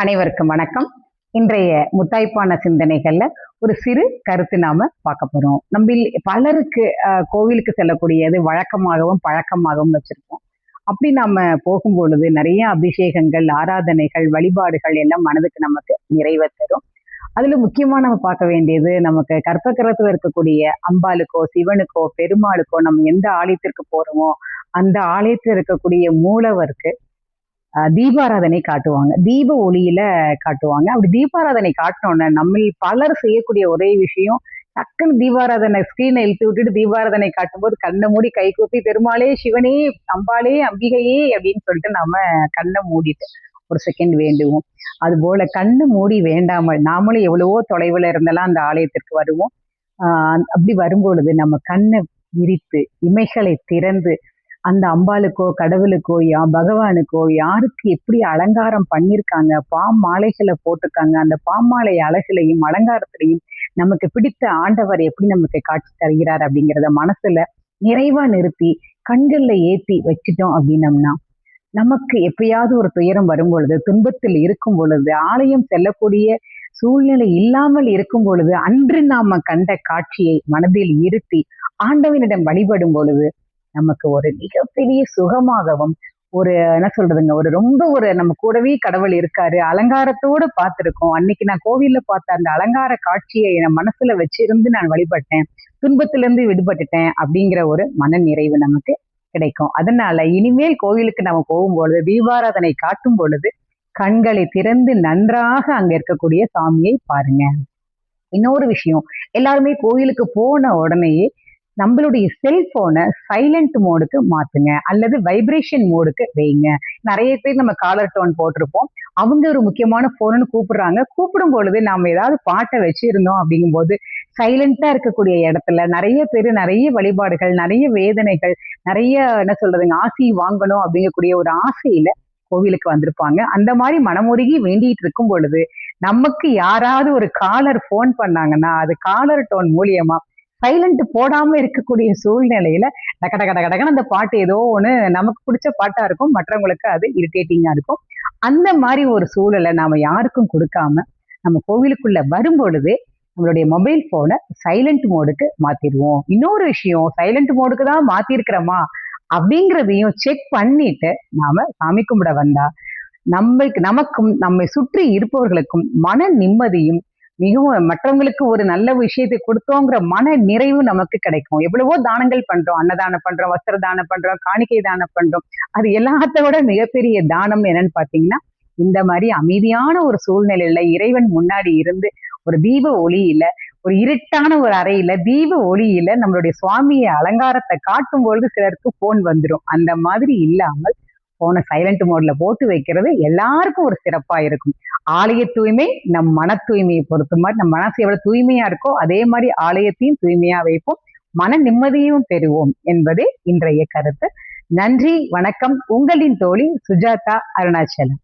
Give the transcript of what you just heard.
அனைவருக்கும் வணக்கம். இன்றைய முத்தாய்ப்பான சிந்தனைகள்ல ஒரு சிறு கருத்து நாம பார்க்க போறோம். நம்மில் பலருக்கு கோவிலுக்கு செல்லக்கூடியது வழக்கமாகவும் பழக்கமாகவும் வச்சிருப்போம். அப்படி நாம போகும்பொழுது நிறைய அபிஷேகங்கள், ஆராதனைகள், வழிபாடுகள் எல்லாம் மனதுக்கு நமக்கு நிறைவை தரும். அதுல முக்கியமா நம்ம பார்க்க வேண்டியது, நமக்கு கற்பகிரகத்துல இருக்கக்கூடிய அம்பாளுக்கோ, சிவனுக்கோ, பெருமாளுக்கோ நம்ம எந்த ஆலயத்திற்கு போறோமோ அந்த ஆலயத்தில் இருக்கக்கூடிய மூலவருக்கு தீபாராதனை காட்டுவாங்க. தீப ஒளியில காட்டுவாங்க. அப்படி தீபாராதனை காட்டினோன்னே நம்ம பலர் செய்யக்கூடிய ஒரே விஷயம், டக்குன்னு தீபாராதனை ஸ்கிரீனை இழுத்து விட்டுட்டு தீபாராதனை காட்டும்போது கண்ணை மூடி கை கூப்பி பெருமாளே, சிவனே, அம்பாளே, அம்பிகையே அப்படின்னு சொல்லிட்டு நாம கண்ணை மூடிட்டு ஒரு செகண்ட் வேண்டுவோம். அது போல கண்ணு மூடி வேண்டாமல் நாமளும் எவ்வளவோ தொலைவுல இருந்தெல்லாம் அந்த ஆலயத்திற்கு வருவோம். அப்படி வரும்பொழுது நம்ம கண்ணை விரித்து இமைகளை திறந்து அந்த அம்பாளுக்கோ, கடவுளுக்கோ, பகவானுக்கோ யாருக்கு எப்படி அலங்காரம் பண்ணியிருக்காங்க, மாலைகளை போட்டிருக்காங்க, அந்த பாமாலை அழகுலையும் அலங்காரத்திலையும் நமக்கு பிடித்த ஆண்டவர் எப்படி நமக்கு காட்சி தருகிறார் அப்படிங்கிறத மனசுல நிறைவா நிறுத்தி கண்கள்ல ஏத்தி வச்சுட்டோம் அப்படின்னம்னா, நமக்கு எப்பயாவது ஒரு துயரம் வரும் பொழுது, துன்பத்தில் இருக்கும் பொழுது, ஆலயம் செல்லக்கூடிய சூழ்நிலை இல்லாமல் இருக்கும் பொழுது, அன்று நாம கண்ட காட்சியை மனதில் இருத்தி ஆண்டவனிடம் வழிபடும் பொழுது நமக்கு ஒரு மிகப்பெரிய சுகமாகவும், ஒரு என்ன சொல்றதுங்க, ரொம்ப நம்ம கூடவே கடவுள் இருக்காரு, அலங்காரத்தோடு பார்த்திருக்கோம். அன்னைக்கு நான் கோவில்ல பார்த்த அந்த அலங்கார காட்சியை என் மனசுல வச்சிருந்து நான் வழிபட்டேன், துன்பத்திலிருந்து விடுபட்டுட்டேன் அப்படிங்கிற ஒரு மன நிறைவு நமக்கு கிடைக்கும். அதனால இனிமேல் கோவிலுக்கு நம்ம போகும்பொழுது, தீபாராதனை காட்டும் பொழுது கண்களை திறந்து நன்றாக அங்க இருக்கக்கூடிய சாமியை பாருங்க. இன்னொரு விஷயம், எல்லாருமே கோயிலுக்கு போன உடனேயே நம்மளுடைய செல்போனை சைலண்ட் மோடுக்கு மாத்துங்க அல்லது வைப்ரேஷன் மோடுக்கு வைங்க. நிறைய பேர் நம்ம காலர் டோன் போட்டிருப்போம். அவங்க ஒரு முக்கியமான போன்னு கூப்பிடுறாங்க. கூப்பிடும் பொழுது நாம ஏதாவது பாட்டை வச்சு இருந்தோம் அப்படிங்கும்போது சைலண்டா இருக்கக்கூடிய இடத்துல நிறைய பேர் நிறைய வழிபாடுகள், நிறைய வேதனைகள், நிறைய என்ன சொல்றதுங்க, ஆசி வாங்கணும் அப்படிங்கக்கூடிய ஒரு ஆசையில கோவிலுக்கு வந்திருப்பாங்க. அந்த மாதிரி மனமுருகி வேண்டிட்டு இருக்கும் பொழுது நமக்கு யாராவது ஒரு காலர் போன் பண்ணாங்கன்னா அது காலர் டோன் மூலியமா சைலண்ட் போடாம இருக்கக்கூடிய சூழ்நிலையில கடகடன்னு அந்த பாட்டு ஏதோ ஒண்ணு நமக்கு பிடிச்ச பாட்டா இருக்கும், மற்றவங்களுக்கு அது இரிட்டேட்டிங்கா இருக்கும். அந்த மாதிரி ஒரு சூழலை நாம யாருக்கும் கொடுக்காம நம்ம கோவிலுக்குள்ள வரும் பொழுதே நம்மளுடைய மொபைல் போனை சைலண்ட் மோடுக்கு மாத்திடுவோம். இன்னொரு விஷயம், சைலண்ட் மோடுக்கு தான் மாத்திருக்கிறோமா அப்படிங்கிறதையும் செக் பண்ணிட்டு நாம சாமி கும்பிட வந்தா நமக்கும் நம்மை சுற்றி இருப்பவர்களுக்கும் மன நிம்மதியும், மிகவும் மற்றவங்களுக்கு ஒரு நல்ல விஷயத்தை கொடுத்தோங்கிற மன நிறைவு நமக்கு கிடைக்கும். எவ்வளவோ தானங்கள் பண்றோம், அன்னதானம் பண்றோம், வஸ்திர தானம் பண்றோம், காணிக்கை தானம் பண்றோம். அது எல்லாத்த விட மிகப்பெரிய தானம் என்னன்னு பாத்தீங்கன்னா, இந்த மாதிரி அமைதியான ஒரு சூழ்நிலையில இறைவன் முன்னாடி இருந்து ஒரு தீப ஒளியில, ஒரு இருட்டான ஒரு அறையில தீப ஒளியில நம்மளுடைய சுவாமியை அலங்காரத்தை காட்டும் பொழுது சிலருக்கு போன் வந்துடும். அந்த மாதிரி இல்லாமல் போனை சைலண்ட் மோட்ல போட்டு வைக்கிறது எல்லாருக்கும் ஒரு சிறப்பா இருக்கும். ஆலய தூய்மை நம் மன தூய்மையை பொறுத்த மாதிரி, நம் மனசு எவ்வளவு தூய்மையா இருக்கோ அதே மாதிரி ஆலயத்தையும் தூய்மையா வைப்போம், மன நிம்மதியும் பெறுவோம் என்பதே இன்றைய கருத்து. நன்றி, வணக்கம். உங்களின் தோழி சுஜாதா அருணாச்சலம்.